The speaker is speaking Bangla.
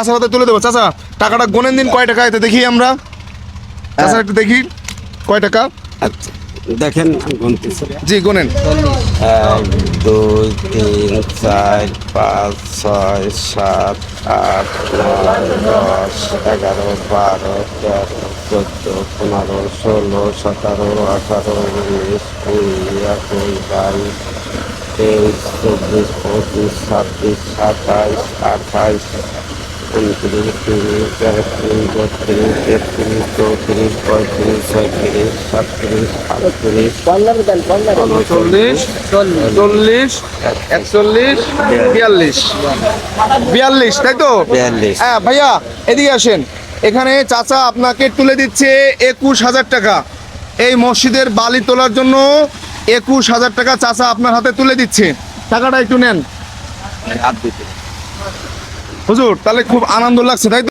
চাচার হাতে তুলে দেবো। চাচা টাকাটা গোনেন দিন, কয় টাকা এতে দেখি আমরা। চাচা একটু দেখি কয় টাকা। আচ্ছা দেখেন গুনতেছি। জি গোনেন। 1 2 3 4 5 6 7 8 9 10 11 12 13 14 15 16 17 18 19 20 21 22 23 24 25 26 27 28 29 30 31 32 33 34 35 36 37 38 40 40 41 42 42, তাই তো? 42 হ্যাঁ ভাইয়া এদিকে আসেন। এখানে চাচা আপনাকে তুলে দিচ্ছে 21,000 টাকা। এই মসজিদের বালি তোলার জন্য 21,000 টাকা চাচা আপনার হাতে তুলে দিচ্ছে। টাকাটা একটু নেন হুজুর, তাহলে খুব আনন্দ লাগছে তাই তো?